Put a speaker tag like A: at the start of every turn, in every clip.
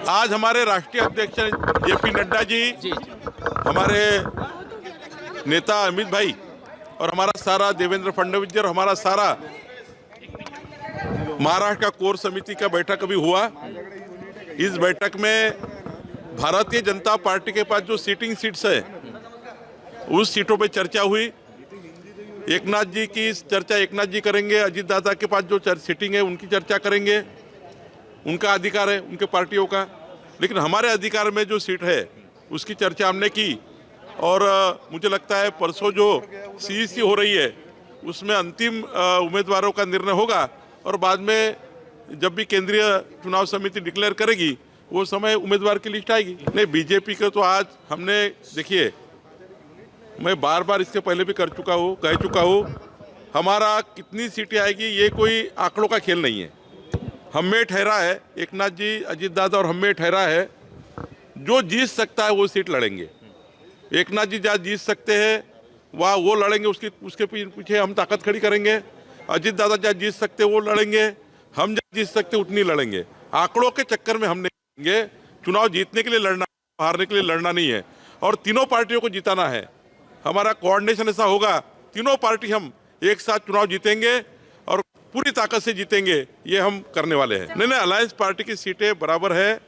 A: आज हमारे राष्ट्रीय अध्यक्ष जेपी नड्डा जी, हमारे नेता अमित भाई और हमारा सारा देवेंद्र फडणवीस जी और हमारा सारा महाराष्ट्र का कोर समिति का बैठक अभी हुआ। इस बैठक में भारतीय जनता पार्टी के पास जो सीटिंग सीट्स है उस सीटों पे चर्चा हुई। एकनाथ जी की चर्चा एकनाथ जी करेंगे, अजीत दादा के पास जो सीटिंग है उनकी चर्चा करेंगे, उनका अधिकार है उनके पार्टियों का। लेकिन हमारे अधिकार में जो सीट है उसकी चर्चा हमने की और मुझे लगता है परसों जो सीईसी हो रही है उसमें अंतिम उम्मीदवारों का निर्णय होगा और बाद में जब भी केंद्रीय चुनाव समिति डिक्लेयर करेगी वो समय उम्मीदवार की लिस्ट आएगी। नहीं, बीजेपी को तो आज हमने देखिए, मैं बार बार इससे पहले भी कह चुका हूँ, हमारा कितनी सीटें आएगी ये कोई आंकड़ों का खेल नहीं है। हम में ठहरा है, एकनाथ जी, अजीत दादा और हम में ठहरा है, जो जीत सकता है वो सीट लड़ेंगे। एकनाथ जी जहाँ जीत सकते हैं वहाँ वो लड़ेंगे, उसके पीछे हम ताकत खड़ी करेंगे। अजीत दादा जहाँ जीत सकते वो लड़ेंगे, हम जहाँ जीत सकते उतनी लड़ेंगे। आंकड़ों के चक्कर में हम नहीं लड़ेंगे। चुनाव जीतने के लिए लड़ना, हारने के लिए लड़ना नहीं है और तीनों पार्टियों को जिताना है। हमारा कोऑर्डिनेशन ऐसा होगा, तीनों पार्टी हम एक साथ चुनाव जीतेंगे और पूरी ताकत से जीतेंगे, ये हम करने वाले हैं। नहीं, अलायंस पार्टी की सीटें बराबर है,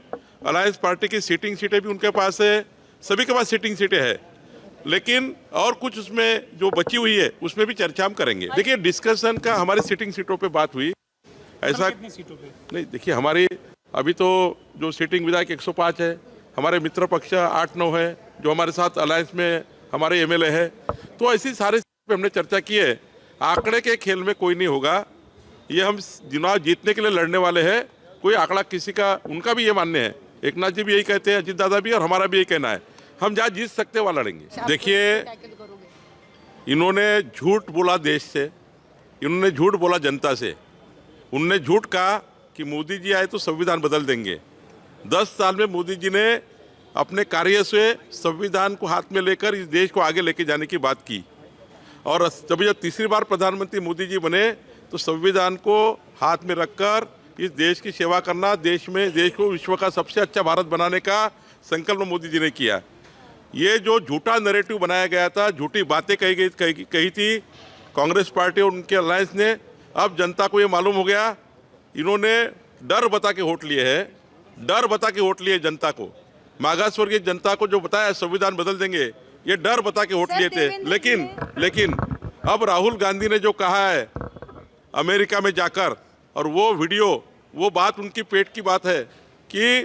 A: अलायंस पार्टी की सीटिंग सीटें भी उनके पास है, सभी के पास सीटिंग सीटें हैं, लेकिन और कुछ उसमें जो बची हुई है उसमें भी चर्चा हम करेंगे। देखिए, डिस्कशन का हमारी सीटिंग सीटों पे बात हुई, ऐसा नहीं। देखिए, हमारी अभी तो जो सीटिंग विधायक 105 है, हमारे मित्र पक्ष 8-9 है, जो हमारे साथ अलायंस में हमारे एमएलए है, तो ऐसी सारे पे हमने चर्चा की है। आंकड़े के खेल में कोई नहीं होगा, ये हम चुनाव जीतने के लिए लड़ने वाले हैं। कोई आंकड़ा किसी का, उनका भी ये मानने हैं, एकनाथ जी भी यही कहते हैं, अजीत दादा भी, और हमारा भी यही कहना है, हम जहाँ जीत सकते हैं वहाँ लड़ेंगे। देखिए, इन्होंने झूठ बोला देश से, इन्होंने झूठ बोला जनता से। उन्होंने झूठ कहा कि मोदी जी आए तो संविधान बदल देंगे। 10 साल में मोदी जी ने अपने कार्य से संविधान को हाथ में लेकर इस देश को आगे लेके जाने की बात की और जब तीसरी बार प्रधानमंत्री मोदी जी बने तो संविधान को हाथ में रखकर इस देश की सेवा करना, देश को विश्व का सबसे अच्छा भारत बनाने का संकल्प मोदी जी ने किया। ये जो झूठा नैरेटिव बनाया गया था, झूठी बातें कही थी कांग्रेस पार्टी और उनके अलायंस ने, अब जनता को ये मालूम हो गया, इन्होंने डर बता के वोट लिए है, डर बता के वोट लिए जनता को। मागासवर्गीय जनता को जो बताया संविधान बदल देंगे, ये डर बता के वोट लिए थे। लेकिन अब राहुल गांधी ने जो कहा है अमेरिका में जाकर, और वो वीडियो, वो बात उनकी पेट की बात है कि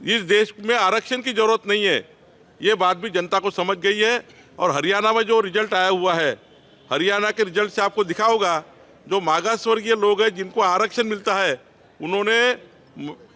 A: इस देश में आरक्षण की जरूरत नहीं है, ये बात भी जनता को समझ गई है। और हरियाणा में जो रिजल्ट आया हुआ है, हरियाणा के रिजल्ट से आपको दिखा होगा, जो मागासवर्गीय लोग हैं जिनको आरक्षण मिलता है, उन्होंने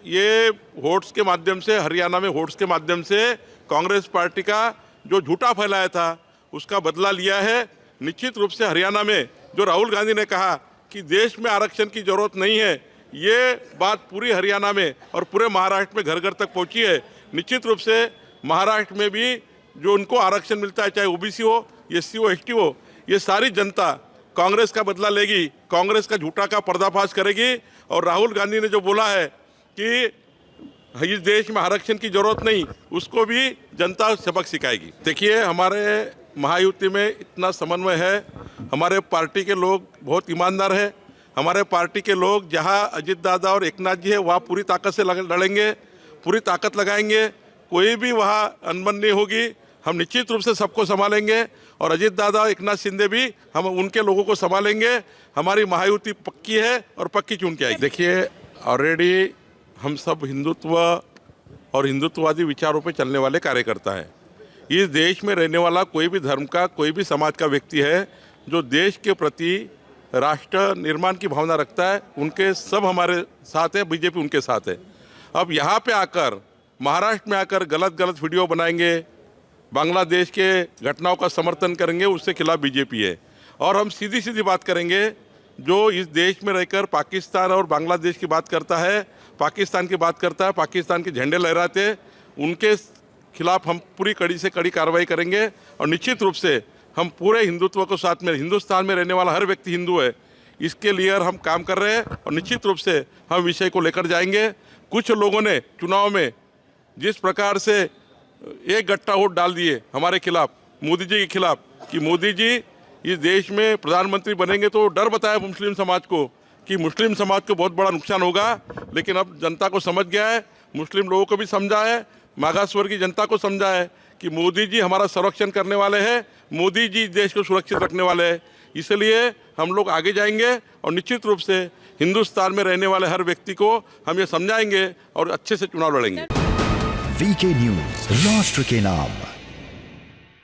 A: ये वोट्स के माध्यम से, हरियाणा में वोट्स के माध्यम से कांग्रेस पार्टी का जो झूठा फैलाया था उसका बदला लिया है। निश्चित रूप से हरियाणा में जो राहुल गांधी ने कहा कि देश में आरक्षण की जरूरत नहीं है, ये बात पूरी हरियाणा में और पूरे महाराष्ट्र में घर घर तक पहुंची है। निश्चित रूप से महाराष्ट्र में भी जो उनको आरक्षण मिलता है, चाहे ओबीसी हो, एससी हो, एसटी हो, ये सारी जनता कांग्रेस का बदला लेगी, कांग्रेस का झूठा का पर्दाफाश करेगी। और राहुल गांधी ने जो बोला है कि इस देश में आरक्षण की जरूरत नहीं, उसको भी जनता सबक सिखाएगी। देखिए, हमारे महायुति में इतना समन्वय है, हमारे पार्टी के लोग बहुत ईमानदार हैं, हमारे पार्टी के लोग जहां अजीत दादा और एकनाथ जी है वहाँ पूरी ताकत से लड़ेंगे, पूरी ताकत लगाएंगे, कोई भी वहाँ अनबन नहीं होगी। हम निश्चित रूप से सबको संभालेंगे और अजीत दादा और एकनाथ शिंदे भी, हम उनके लोगों को संभालेंगे। हमारी महायुति पक्की है और पक्की चुन के आएगी। देखिए, ऑलरेडी हम सब हिंदुत्व और हिंदुत्ववादी विचारों पे चलने वाले कार्यकर्ता हैं। इस देश में रहने वाला कोई भी धर्म का, कोई भी समाज का व्यक्ति है जो देश के प्रति राष्ट्र निर्माण की भावना रखता है, उनके सब हमारे साथ है, बीजेपी उनके साथ है। अब यहाँ पे आकर, महाराष्ट्र में आकर गलत वीडियो बनाएंगे, बांग्लादेश के घटनाओं का समर्थन करेंगे, उससे खिलाफ बीजेपी है। और हम सीधी बात करेंगे, जो इस देश में रहकर पाकिस्तान और बांग्लादेश की बात करता है, पाकिस्तान की बात करता है, पाकिस्तान के झंडे लहराते, उनके खिलाफ हम पूरी कड़ी से कड़ी कार्रवाई करेंगे। और निश्चित रूप से हम पूरे हिंदुत्व को साथ में, हिंदुस्तान में रहने वाला हर व्यक्ति हिंदू है, इसके लिए हम काम कर रहे हैं और निश्चित रूप से हम विषय को लेकर जाएंगे। कुछ लोगों ने चुनाव में जिस प्रकार से एक गट्टा वोट डाल दिए हमारे खिलाफ, मोदी जी के खिलाफ, कि मोदी जी इस देश में प्रधानमंत्री बनेंगे, तो डर बताया मुस्लिम समाज को कि मुस्लिम समाज को बहुत बड़ा नुकसान होगा। लेकिन अब जनता को समझ गया है, मुस्लिम लोगों को भी समझा है, मागासवर्ग की जनता को समझा है कि मोदी जी हमारा संरक्षण करने वाले हैं, मोदी जी देश को सुरक्षित रखने वाले हैं। इसलिए हम लोग आगे जाएंगे और निश्चित रूप से हिंदुस्तान में रहने वाले हर व्यक्ति को हम ये समझाएंगे और अच्छे से चुनाव लड़ेंगे।
B: वीके न्यूज, राष्ट्र के नाम।